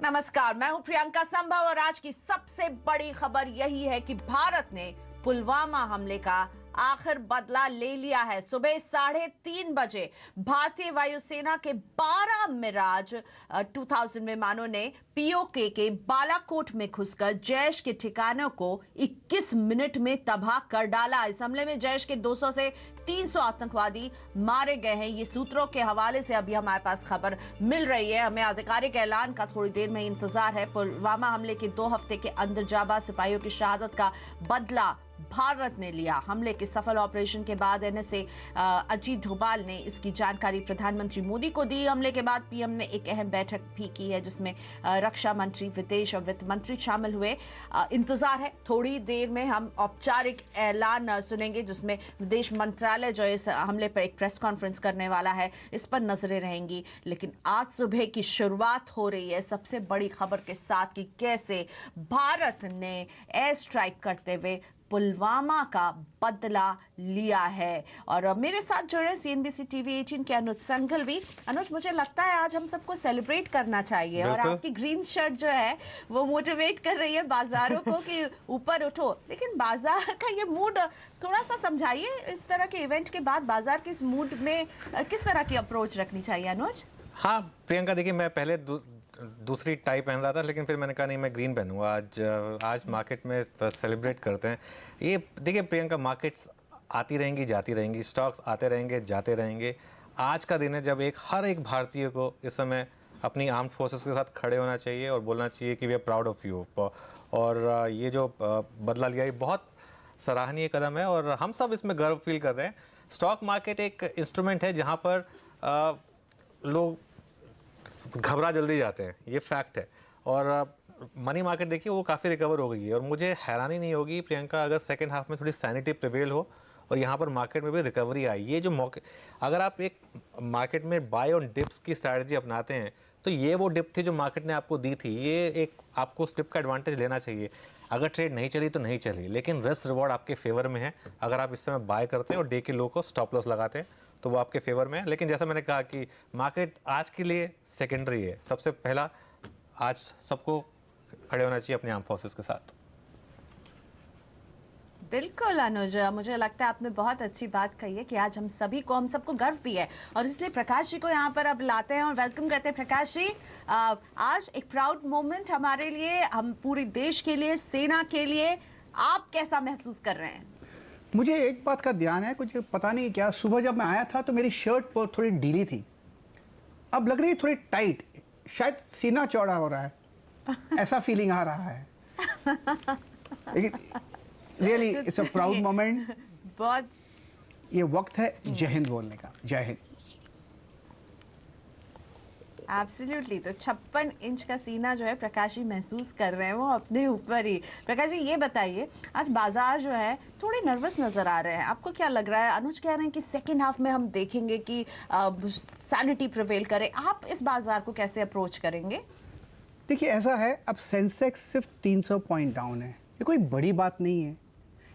नमस्कार, मैं हूं प्रियंका संभव और आज की सबसे बड़ी खबर यही है कि भारत ने पुलवामा हमले का आखिर बदला ले लिया है। सुबह 3:30 बजे भारतीय वायुसेना के 12 मिराज 2000 विमानों ने पीओके के बालाकोट में घुसकर जैश के ठिकानों को 21 मिनट में तबाह कर डाला। इस हमले में जैश के 200 से 300 आतंकवादी मारे गए हैं। ये सूत्रों के हवाले से अभी हमारे पास खबर मिल रही है। हमें आधिकारिक ऐलान का थोड़ी देर में इंतजार है। पुलवामा हमले के 2 हफ्ते के अंदर जाबाज सिपाहियों की शहादत का बदला भारत ने लिया। हमले के सफल ऑपरेशन के बाद एनएसए अजीत डोभाल ने इसकी जानकारी प्रधानमंत्री मोदी को दी। हमले के बाद पीएम ने एक अहम बैठक भी की है जिसमें रक्षा मंत्री, विदेश और वित्त मंत्री शामिल हुए। इंतजार है, थोड़ी देर में हम औपचारिक ऐलान सुनेंगे जिसमें विदेश मंत्रालय जो इस हमले पर एक प्रेस कॉन्फ्रेंस करने वाला है, इस पर नजरें रहेंगी। लेकिन आज सुबह की शुरुआत हो रही है सबसे बड़ी खबर के साथ कि कैसे भारत ने एयर स्ट्राइक करते हुए पुलवामा का बदला लिया है। और मेरे साथ जुड़ रहे हैं सीएनबीसी टीवी 18 के अनुज संघवी। अनुज, मुझे लगता है आज हम सबको सेलिब्रेट करना चाहिए और आपकी ग्रीन शर्ट जो है वो मोटिवेट कर रही है बाजारों को कि ऊपर उठो। लेकिन बाजार का ये मूड थोड़ा सा समझाइए, इस तरह के इवेंट के बाद बाजार के इस मूड में किस तरह की अप्रोच रखनी चाहिए अनुज? हाँ प्रियंका, देखिए मैं पहले दूसरी टाई पहन रहा था लेकिन फिर मैंने कहा नहीं, मैं ग्रीन पहनूंगा। आज मार्केट में सेलिब्रेट करते हैं। ये देखिए प्रियंका, मार्केट्स आती रहेंगी जाती रहेंगी, स्टॉक्स आते रहेंगे जाते रहेंगे। आज का दिन है जब हर एक भारतीय को इस समय अपनी आर्म्ड फोर्सेस के साथ खड़े होना चाहिए और बोलना चाहिए कि we are proud of you. और ये जो बदला लिया, ये बहुत सराहनीय कदम है और हम सब इसमें गर्व फील कर रहे हैं। स्टॉक मार्केट एक इंस्ट्रूमेंट है जहाँ पर लोग घबरा जल्दी जाते हैं, ये फैक्ट है। और मनी मार्केट देखिए वो काफ़ी रिकवर हो गई है और मुझे हैरानी नहीं होगी प्रियंका अगर सेकेंड हाफ में थोड़ी सैनिटी प्रिवेल हो और यहाँ पर मार्केट में भी रिकवरी आई। ये जो मौके, अगर आप एक मार्केट में बाय ऑन डिप्स की स्ट्रैटेजी अपनाते हैं तो ये वो डिप थी जो मार्केट ने आपको दी थी। ये एक आपको उस डिप का एडवांटेज लेना चाहिए। अगर ट्रेड नहीं चली तो नहीं चली, लेकिन रिस्क रिवॉर्ड आपके फेवर में है। अगर आप इस समय बाय करते हैं और डे के लो को स्टॉप लॉस लगाते हैं तो वो आपके फेवर में है। लेकिन जैसा मैंने कहा कि मार्केट आज के लिए सेकेंडरी है। सबसे पहला आज सबको खड़े होना चाहिए अपने आर्म फोर्सेस के साथ। बिल्कुल अनुज, मुझे लगता है आपने बहुत अच्छी बात कही है कि आज हम सबको गर्व भी है और इसलिए प्रकाश जी को यहाँ पर अब लाते हैं और वेलकम करते हैं। प्रकाश जी, आज एक प्राउड मोमेंट हमारे लिए, हम पूरे देश के लिए, सेना के लिए, आप कैसा महसूस कर रहे हैं? मुझे एक बात का ध्यान है, कुछ पता नहीं क्या, सुबह जब मैं आया था तो मेरी शर्ट पर थोड़ी ढीली थी, अब लग रही है थोड़ी टाइट, शायद सीना चौड़ा हो रहा है, ऐसा फीलिंग आ रहा है। लेकिन really it's a proud moment. बहुत ये वक्त है जय हिंद बोलने का। जय हिंद। एब्सोल्युटली। तो 56 इंच का सीना जो है प्रकाश जी महसूस कर रहे हैं वो अपने ऊपर ही। प्रकाश जी ये बताइए, आज बाजार जो है थोड़े नर्वस नजर आ रहे हैं, आपको क्या लग रहा है? अनुज कह रहे हैं कि सेकेंड हाफ में हम देखेंगे कि सैनिटी प्रिवेल करे, आप इस बाजार को कैसे अप्रोच करेंगे? देखिए ऐसा है, अब सेंसेक्स सिर्फ 300 पॉइंट डाउन है, ये कोई बड़ी बात नहीं है।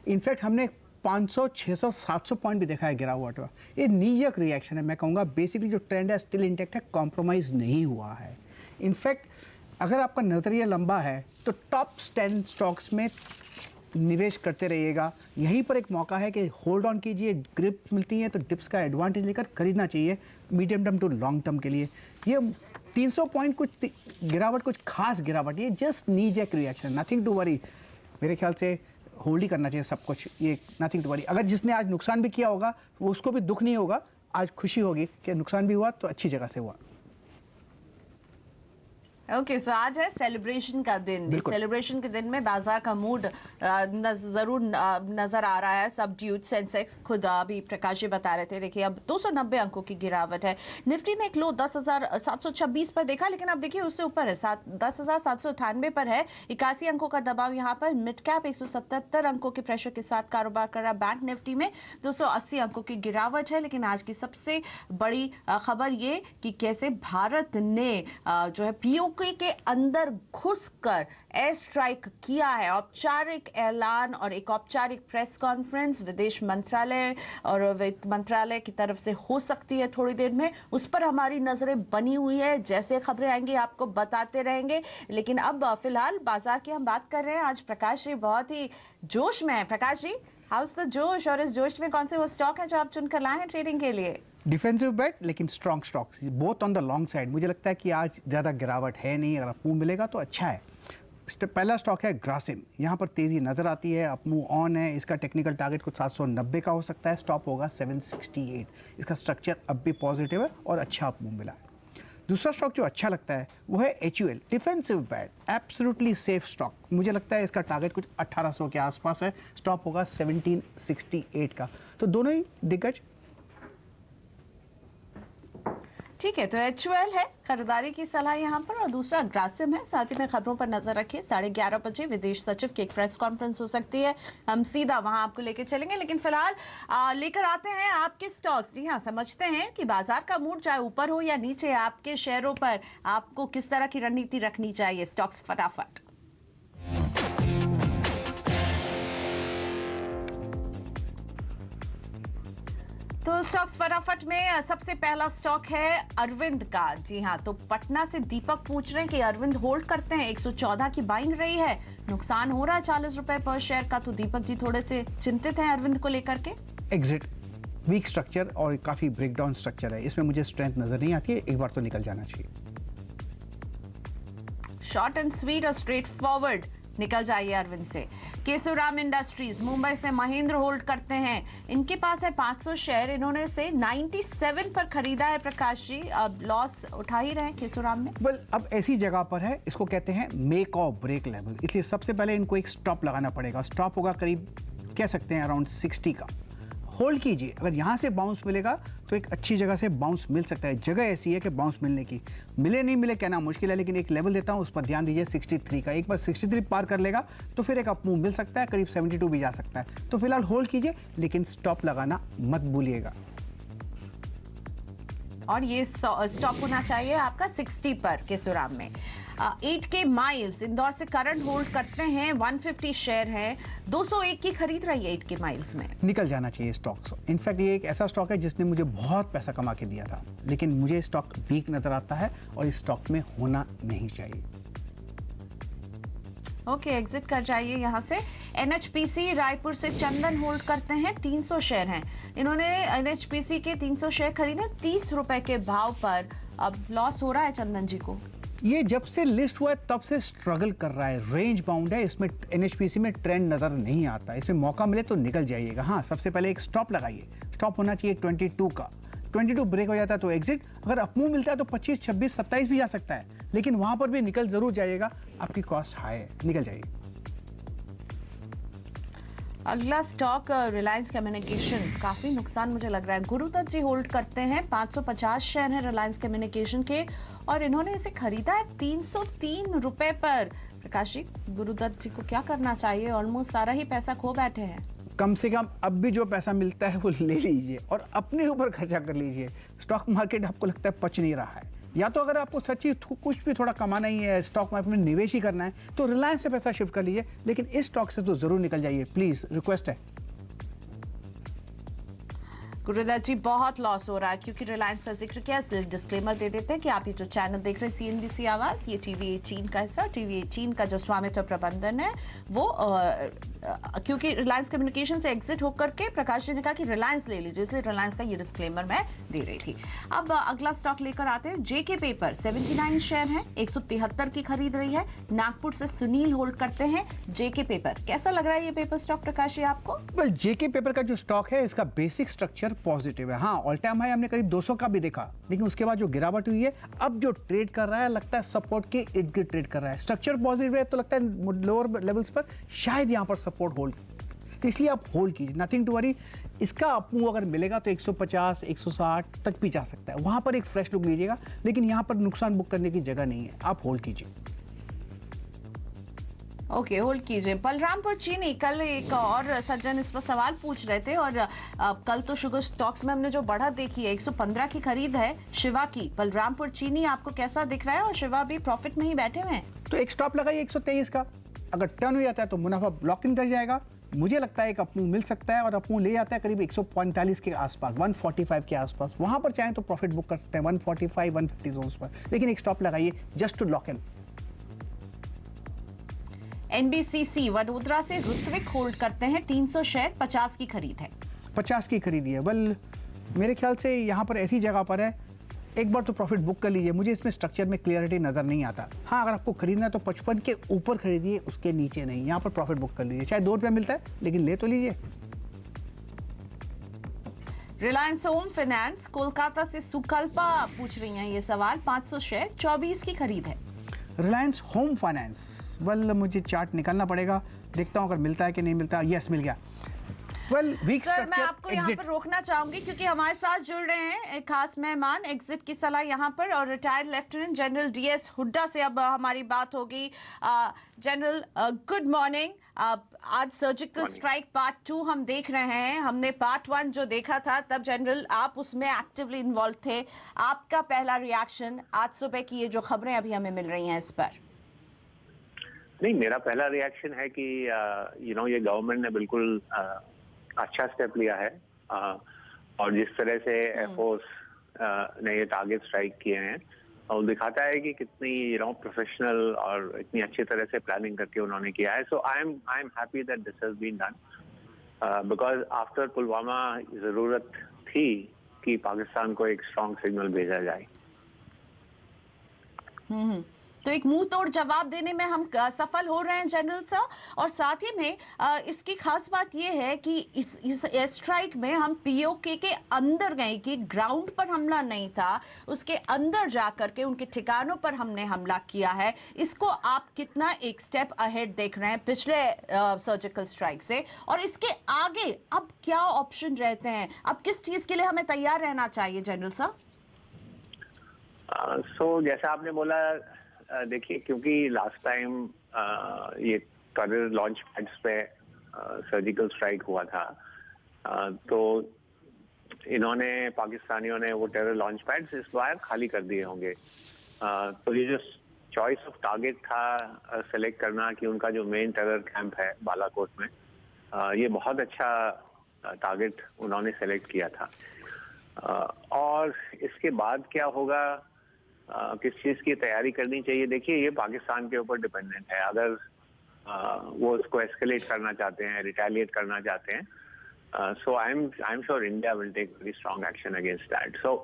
इनफैक्ट हमने 500, 600, 700 पॉइंट भी देखा है गिरा हुआ। ये नीजक रिएक्शन है। मैं कहूँगा बेसिकली जो ट्रेंड है स्टिल इंटैक्ट है, कॉम्प्रोमाइज़ नहीं हुआ है। इनफैक्ट अगर आपका नज़रिया लंबा है तो टॉप 10 स्टॉक्स में निवेश करते रहिएगा। यहीं पर एक मौका है कि होल्ड ऑन कीजिए, ग्रिप मिलती है तो डिप्स का एडवांटेज लेकर खरीदना चाहिए medium term to long term के लिए। ये 300 पॉइंट कुछ गिरावट, कुछ खास गिरावट, ये just knee jerk reaction, nothing to worry. मेरे ख्याल से होल्ड ही करना चाहिए सब कुछ, ये नथिंग टू वरी। अगर जिसने आज नुकसान भी किया होगा वो उसको भी दुख नहीं होगा, आज खुशी होगी कि नुकसान भी हुआ तो अच्छी जगह से हुआ। ओके, सो आज है सेलिब्रेशन का दिन। सेलिब्रेशन के दिन में बाजार का मूड जरूर नजर आ रहा है। सबड्यूड सेंसेक्स खुद अभी प्रकाश जी बता रहे थे, देखिए अब 290 अंकों की गिरावट है। निफ्टी ने एक लो 10,726 पर देखा, लेकिन अब देखिए उससे ऊपर है, 10,798 पर है। 81 अंकों का दबाव यहाँ पर। मिड कैप 177 अंकों के प्रेशर के साथ कारोबार कर रहा। बैंक निफ्टी में 280 अंकों की गिरावट है। लेकिन आज की सबसे बड़ी खबर ये कि कैसे भारत ने जो है पीओके यूके के अंदर घुसकर एयर स्ट्राइक किया है। औपचारिक ऐलान और एक औपचारिक प्रेस कॉन्फ्रेंस विदेश मंत्रालय और वित्त मंत्रालय की तरफ से हो सकती है थोड़ी देर में, उस पर हमारी नजरें बनी हुई है। जैसे खबरें आएंगी आपको बताते रहेंगे, लेकिन अब फिलहाल बाजार की हम बात कर रहे हैं। आज प्रकाश जी बहुत ही जोश में है। प्रकाश जी, हाउस द जोश, और इस जोश में कौन से वो स्टॉक है जो आप चुनकर लाए हैं ट्रेडिंग के लिए? डिफेंसिव बेट लेकिन strong stocks, both on the long side. मुझे लगता है कि आज ज़्यादा गिरावट है नहीं, अगर अपमूव मिलेगा तो अच्छा है। पहला स्टॉक है ग्रासिम, यहाँ पर तेज़ी नज़र आती है, अपमूव ऑन है। इसका टेक्निकल टारगेट कुछ 790 का हो सकता है, स्टॉप होगा 768। इसका स्ट्रक्चर अब भी पॉजिटिव है और अच्छा अपमूव मिला है। दूसरा स्टॉक जो अच्छा लगता है वो है HUL, डिफेंसिव बेट, एब्सोल्युटली सेफ स्टॉक। मुझे लगता है इसका टारगेट कुछ 1800 के आसपास है, स्टॉप होगा 1768 का। तो दोनों ही दिग्गज। ठीक है, तो HUL है खरीदारी की सलाह यहाँ पर, और दूसरा ग्रासिम है। साथ ही में खबरों पर नजर रखिए। 11:30 बजे विदेश सचिव की एक प्रेस कॉन्फ्रेंस हो सकती है, हम सीधा वहां आपको लेके चलेंगे। लेकिन फिलहाल लेकर आते हैं आपके स्टॉक्स। जी हाँ, समझते हैं कि बाजार का मूड चाहे ऊपर हो या नीचे, आपके शेयरों पर आपको किस तरह की रणनीति रखनी चाहिए। स्टॉक्स फटाफट। तो स्टॉक्स फटाफट में सबसे पहला स्टॉक है अरविंद का। जी हाँ, तो पटना से दीपक पूछ रहे हैं कि अरविंद होल्ड करते हैं। 114 की बाइंग रही है, नुकसान हो रहा है 40 रुपए पर शेयर का। तो दीपक जी थोड़े से चिंतित हैं अरविंद को लेकर के। एग्जिट, वीक स्ट्रक्चर और काफ़ी ब्रेकडाउन स्ट्रक्चर है, इसमें मुझे स्ट्रेंथ नजर नहीं आती है, एक बार तो निकल जाना चाहिए। शॉर्ट एंड स्वीट और स्ट्रेट फॉरवर्ड निकल जाइए अरविंद से। केशवराम इंडस्ट्रीज मुंबई से महेंद्र होल्ड करते हैं, इनके पास है 500 शेयर, इन्होंने से 97 पर खरीदा है। प्रकाश जी, अब लॉस उठा ही रहे हैं केशवराम में। वेल, अब ऐसी जगह पर है, इसको कहते हैं मेक और ब्रेक लेवल, इसलिए सबसे पहले इनको एक स्टॉप लगाना पड़ेगा। स्टॉप होगा करीब कह सकते हैं अराउंड 60 का। होल्ड कीजिए, अगर यहाँ से बाउंस मिलेगा तो एक अच्छी जगह से बाउंस मिल सकता है। जगह ऐसी है कि बाउंस मिलने की, मिले नहीं मिले कहना मुश्किल है, लेकिन एक लेवल देता हूँ, उस पर ध्यान दीजिए 63 का। एक बार 63 पार कर लेगा तो फिर एक अपमूव मिल सकता है, करीब 72 भी जा सकता है। तो फिलहाल होल्ड कीजिए, लेकिन स्टॉप लगाना मत भूलिएगा। और ये स्टॉप होना चाहिए आपका 60 पर केशवराम में। 8K माइल्स इंदौर से करंट होल्ड करते हैं, 150 शेयर है, 201 की खरीद रही है 8K माइल्स में। निकल जाना चाहिए स्टॉक। इनफैक्ट ये एक ऐसा स्टॉक है जिसने मुझे बहुत पैसा कमा के दिया था, लेकिन मुझे स्टॉक वीक नजर आता है और इस स्टॉक में होना नहीं चाहिए। ओके, एग्जिट कर जाइए यहाँ से। NHPC रायपुर से चंदन होल्ड करते हैं, 300 शेयर हैं, इन्होंने NHPC के 300 शेयर खरीदे 30 रुपए के भाव पर। अब लॉस हो रहा है चंदन जी को। ये जब से लिस्ट हुआ है तब से स्ट्रगल कर रहा है, रेंज बाउंड है, इसमें NHPC में ट्रेंड नजर नहीं आता। इसमें मौका मिले तो निकल जाइएगा। हाँ, सबसे पहले एक स्टॉप लगाइए, स्टॉप होना चाहिए 22 का। 22 ब्रेक हो जाता है तो एग्जिट, अगर अपमूव मिलता है तो 25, 26, 27 भी जा सकता है, लेकिन वहां पर भी निकल जरूर जाइएगा, आपकी कॉस्ट हाई है, निकल जाइए। अगला स्टॉक रिलायंस कम्युनिकेशन, काफी नुकसान मुझे लग रहा है। गुरुदत्त जी होल्ड करते हैं, 550 शेयर है रिलायंस कम्युनिकेशन के, और इन्होंने इसे खरीदा है 303 रुपए पर। प्रकाश जी, गुरुदत्त जी को क्या करना चाहिए? ऑलमोस्ट सारा ही पैसा खो बैठे हैं। कम से कम अब भी जो पैसा मिलता है वो ले लीजिए और अपने ऊपर खर्चा कर लीजिए। स्टॉक मार्केट आपको लगता है पच नहीं रहा है, या तो अगर आपको सच्ची कुछ भी थोड़ा कमाना ही है, स्टॉक मार्केट में निवेश ही करना है, तो रिलायंस से पैसा शिफ्ट कर लीजिए, लेकिन इस स्टॉक से तो जरूर निकल जाइए, प्लीज, रिक्वेस्ट है। गुरुदत्त जी, बहुत लॉस हो रहा है क्योंकि रिलायंस का जिक्र किया। डिस्क्लेमर दे देते हैं कि आप ये जो चैनल देख रहे हैं CNBC आवाज, ये TV 18 का हिस्सा, TV 18 का जो स्वामित्व प्रबंधन है वो क्योंकि रिलायंस कम्युनिकेशन से एग्जिट होकर के प्रकाश जी ने कहा कि रिलायंस ले लीजिए, इसलिए रिलायंस का ये डिस्क्लेमर मैं दे रही थी। अब अगला स्टॉक लेकर आते हैं। JK पेपर, 79 शेयर है, 173 की खरीद रही है। नागपुर से सुनील होल्ड करते हैं JK पेपर। कैसा लग रहा है ये पेपर स्टॉक प्रकाश जी आपको? वेल, JK पेपर का जो स्टॉक है इसका बेसिक स्ट्रक्चर पॉजिटिव है। हाँ, ऑल टाइम हाई हमने करीब 200 का भी देखा, लेकिन उसके बाद जो गिरावट हुई है, अब जो ट्रेड कर रहा है लगता है सपोर्ट के इर्द गिर्द ट्रेड कर रहा है। स्ट्रक्चर पॉजिटिव है तो लगता है लोअर लेवल्स पर शायद यहाँ पर सपोर्ट होल्ड, तो इसलिए आप होल्ड कीजिए, नथिंग टू वरी। इसका अपमूव अगर मिलेगा तो 150, 160 तक भी जा सकता है, वहां पर एक फ्रेश लुक लीजिएगा, लेकिन यहाँ पर नुकसान बुक करने की जगह नहीं है, आप होल्ड कीजिए। ओके, होल्ड कीजिए। बलरामपुर चीनी, कल एक और सज्जन इस पर सवाल पूछ रहे थे और कल तो शुगर स्टॉक्स में हमने जो बढ़त देखी है 115 की खरीद है शिवा की। बलरामपुर चीनी आपको कैसा दिख रहा है? और शिवा भी प्रॉफिट में ही बैठे हुए हैं। तो एक स्टॉप लगाइए 123 का, अगर टर्न हो जाता है तो मुनाफा ब्लॉक इन कर जाएगा। मुझे लगता है एक अपमूव मिल सकता है और अपमूव ले जाता है करीब 145 के आसपास, 145 के आसपास। वहां पर चाहें तो प्रॉफिट बुक कर सकते हैं 145 150 जोन्स पर, लेकिन एक स्टॉप लगाइए just to lock in. NBCC Vadodara से ऋत्विक होल्ड करते हैं 300 शेयर, 50 की खरीद है। 50 की खरीदी है। वेल मेरे ख्याल से यहाँ पर ऐसी जगह पर है, एक बार तो प्रॉफिट बुक कर लीजिए। मुझे इसमें स्ट्रक्चर में क्लियरिटी नजर नहीं आता। हाँ, अगर आपको खरीदना है तो 55 के ऊपर खरीदिए, उसके नीचे नहीं। यहाँ पर प्रॉफिट बुक कर लीजिए, चाहे 2 रुपये मिलता है लेकिन ले तो लीजिए। रिलायंस होम फाइनेंस कोलकाता से सुकल्पा पूछ रही हैं ये सवाल, 500 शेयर, 24 की खरीद है। रिलायंस होम फाइनेंस, वेल मुझे चार्ट निकालना पड़ेगा, देखता हूँ अगर मिलता है कि नहीं मिलता। यस, मिल गया। वेल वीक सर, मैं स्ट्रक्चर, आपको यहाँ पर रोकना चाहूंगी क्योंकि हमारे साथ जुड़ रहे हैं एक खास मेहमान। एग्जिट की सलाह यहाँ पर और retired lieutenant general DS Hooda से अब हमारी बात होगी। General, good morning. आज सर्जिकल स्ट्राइक पार्ट 2 हम देख रहे हैं। हमने पार्ट 1 जो देखा था तब जनरल आप उसमें एक्टिवली इन्वॉल्व थे। आपका पहला रिएक्शन आज सुबह की ये जो खबरें अभी हमें मिल रही हैं इस पर? नहीं, मेरा पहला रिएक्शन है कि ये गवर्नमेंट ने बिल्कुल अच्छा स्टेप लिया है और जिस तरह से एयरफोर्स ने ये टारगेट स्ट्राइक किए हैं और दिखाता है कि कितनी प्रोफेशनल और इतनी अच्छी तरह से प्लानिंग करके उन्होंने किया है। So I am happy that this has been done because after Pulwama जरूरत थी कि पाकिस्तान को एक स्ट्रॉन्ग सिग्नल भेजा जाए। तो एक मुंह तोड़ जवाब देने में हम सफल हो रहे हैं जनरल सर। और साथ ही में इसकी खास बात यह है कि इस एयर स्ट्राइक में हम पीओके के अंदर गए, कि ग्राउंड पर हमला नहीं था, उसके अंदर जाकर के उनके ठिकानों पर हमने हमला किया है। इसको आप कितना एक स्टेप अहेड देख रहे हैं पिछले सर्जिकल स्ट्राइक से? और इसके आगे अब क्या ऑप्शन रहते हैं? अब किस चीज के लिए हमें तैयार रहना चाहिए जनरल सर? सो जैसा आपने बोला, देखिए, क्योंकि लास्ट टाइम ये टेरर लॉन्च पैड्स पे सर्जिकल स्ट्राइक हुआ था, तो इन्होंने पाकिस्तानियों ने वो टेरर लॉन्च पैड्स इस बार खाली कर दिए होंगे। तो ये जो चॉइस ऑफ टारगेट था सेलेक्ट करना कि उनका जो मेन टेरर कैंप है बालाकोट में, ये बहुत अच्छा टारगेट उन्होंने सेलेक्ट किया था। और इसके बाद क्या होगा, किस चीज की तैयारी करनी चाहिए, देखिए ये पाकिस्तान के ऊपर डिपेंडेंट है। अगर वो उसको एस्केलेट करना चाहते हैं, रिटेलिएट करना चाहते हैं, so I am sure India will take very strong action against that. So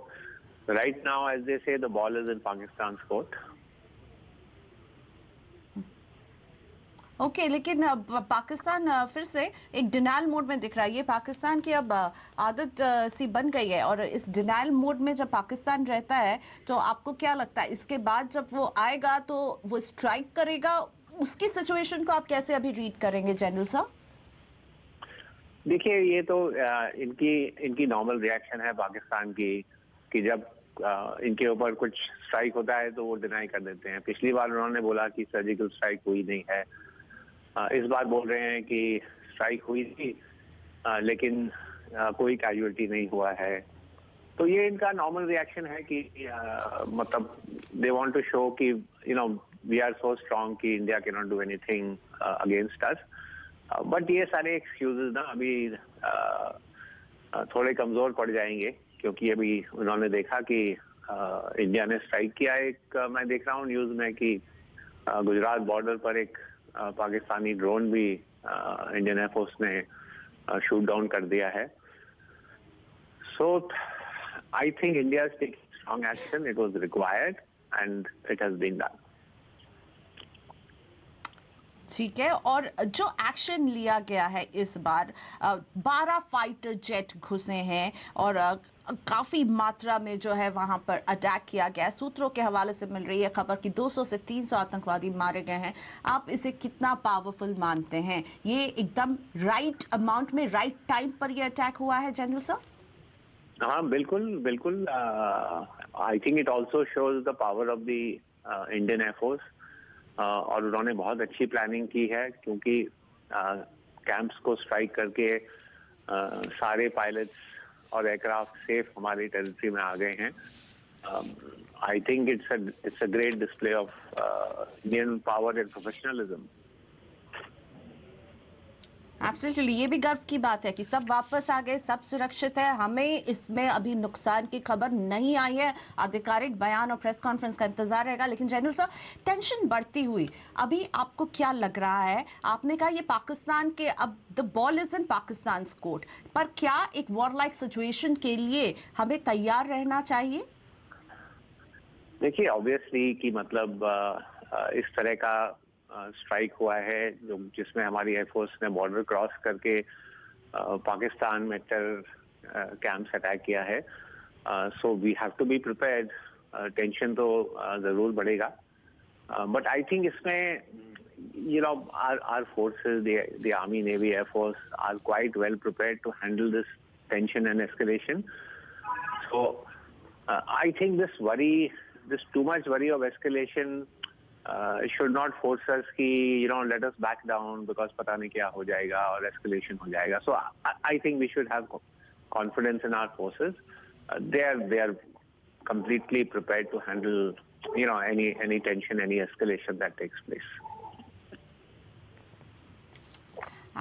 right now as they say the ball is in Pakistan court. Okay, लेकिन पाकिस्तान फिर से एक डिनायल मोड में दिख रहा है। ये पाकिस्तान की अब आदत सी बन गई है और इस डिनायल मोड में जब पाकिस्तान रहता है तो आपको क्या लगता है इसके बाद जब वो आएगा तो वो स्ट्राइक करेगा? उसकी सिचुएशन को आप कैसे अभी रीड करेंगे जनरल साहब? देखिए, ये तो इनकी नॉर्मल रिएक्शन है पाकिस्तान की कि जब इनके ऊपर कुछ स्ट्राइक होता है तो वो डिनाई कर देते हैं। पिछली बार उन्होंने बोला कि सर्जिकल स्ट्राइक हुई नहीं है, इस बार बोल रहे हैं कि स्ट्राइक हुई थी लेकिन कोई कैजुअलिटी नहीं हुआ है। तो ये इनका नॉर्मल रिएक्शन है कि मतलब दे वांट टू शो कि वी आर सो स्ट्रांग कि India can not do anything against us. But ये सारे एक्सक्यूजेस ना अभी थोड़े कमजोर पड़ जाएंगे क्योंकि अभी उन्होंने देखा कि इंडिया ने स्ट्राइक किया। एक मैं देख रहा हूँ न्यूज में कि गुजरात बॉर्डर पर एक पाकिस्तानी ड्रोन भी इंडियन एयरफोर्स ने शूट डाउन कर दिया है। So I think India is taking strong action, it was required and it has been done. ठीक है, और जो एक्शन लिया गया है इस बार, 12 फाइटर जेट घुसे हैं और काफ़ी मात्रा में जो है वहाँ पर अटैक किया गया है। सूत्रों के हवाले से मिल रही है खबर कि 200 से 300 आतंकवादी मारे गए हैं। आप इसे कितना पावरफुल मानते हैं? ये एकदम राइट अमाउंट में, राइट टाइम पर ये अटैक हुआ है जनरल साहब? हाँ, बिल्कुल बिल्कुल। I think it also shows the power of the Indian air force और उन्होंने बहुत अच्छी प्लानिंग की है, क्योंकि कैंप्स को स्ट्राइक करके सारे पायलट्स और एयरक्राफ्ट सेफ हमारी टेरिटरी में आ गए हैं. I think it's a great display of Indian power and professionalism. Absolutely, ये भी गर्व की बात है कि सब वापस आ गए, सब सुरक्षित है. हमें इसमें अभी नुकसान की खबर नहीं आई है. आधिकारिक बयान और प्रेस कॉन्फ्रेंस का इंतजार रहेगा. लेकिन जनरल सर, टेंशन बढ़ती हुई अभी आपको क्या लग रहा है? आपने कहा ये पाकिस्तान के, अब the ball is in Pakistan court, पर क्या एक वॉर लाइक सिचुएशन के लिए हमें तैयार रहना चाहिए? देखिए, ऑब्वियसली कि मतलब इस तरह का स्ट्राइक हुआ है जो जिसमें हमारी एयरफोर्स ने बॉर्डर क्रॉस करके पाकिस्तान में टेरर कैंप्स अटैक किया है. So we have to be prepared. Tension तो जरूर बढ़ेगा, बट आई थिंक इसमें our forces, the army, navy, air force are quite well prepared to handle this tension and escalation. So I think this too much worry of escalation should not force us ki let us back down because pata nahi kya ho jayega or escalation ho jayega. So I think we should have confidence in our forces. They are completely prepared to handle any tension, any escalation that takes place.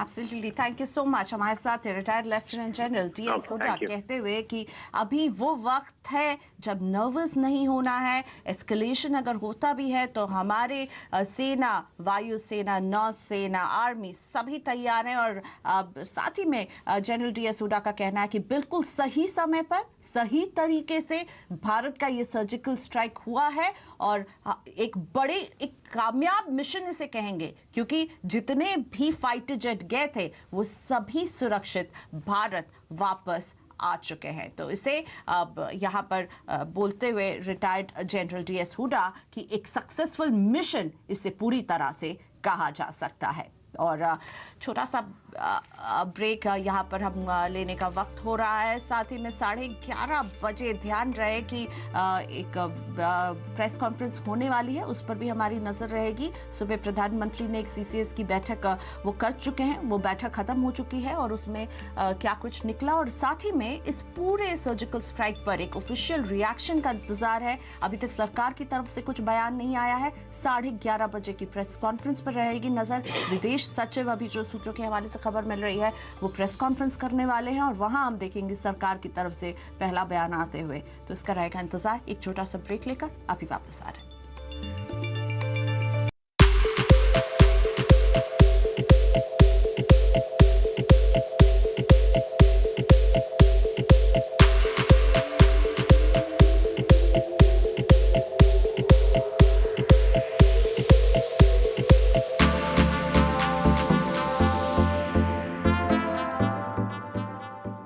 Absolutely, thank you so much. हमारे साथ retired lieutenant general T.S.. Hooda कहते हुए कि अभी वो वक्त है जब नर्वस नहीं होना है. एस्केलेशन अगर होता भी है तो हमारे सेना, वायुसेना, नौसेना, आर्मी सभी तैयार हैं. और साथ ही में जनरल टी.एस. हुड्डा का कहना है कि बिल्कुल सही समय पर, सही तरीके से भारत का ये सर्जिकल स्ट्राइक हुआ है और एक कामयाब मिशन इसे कहेंगे, क्योंकि जितने भी फाइटर जेट गए थे वो सभी सुरक्षित भारत वापस आ चुके हैं. तो इसे अब यहाँ पर बोलते हुए रिटायर्ड जनरल टी.एस. हुड्डा कि एक सक्सेसफुल मिशन इसे पूरी तरह से कहा जा सकता है. और छोटा सा ब्रेक यहाँ पर हम लेने का वक्त हो रहा है. साथ ही में 11:30 बजे ध्यान रहे कि एक प्रेस कॉन्फ्रेंस होने वाली है, उस पर भी हमारी नज़र रहेगी. सुबह प्रधानमंत्री ने एक CCS की बैठक वो कर चुके हैं. वो बैठक ख़त्म हो चुकी है और उसमें क्या कुछ निकला, और साथ ही में इस पूरे सर्जिकल स्ट्राइक पर एक ऑफिशियल रिएक्शन का इंतजार है. अभी तक सरकार की तरफ से कुछ बयान नहीं आया है. 11:30 बजे की प्रेस कॉन्फ्रेंस पर रहेगी नज़र. विदेश सचिव, अभी जो सूत्रों के हवाले से खबर मिल रही है, वो प्रेस कॉन्फ्रेंस करने वाले हैं और वहां हम देखेंगे सरकार की तरफ से पहला बयान आते हुए. तो इसका रहेगा इंतजार. एक छोटा सा ब्रेक लेकर अभी वापस आ रहे हैं.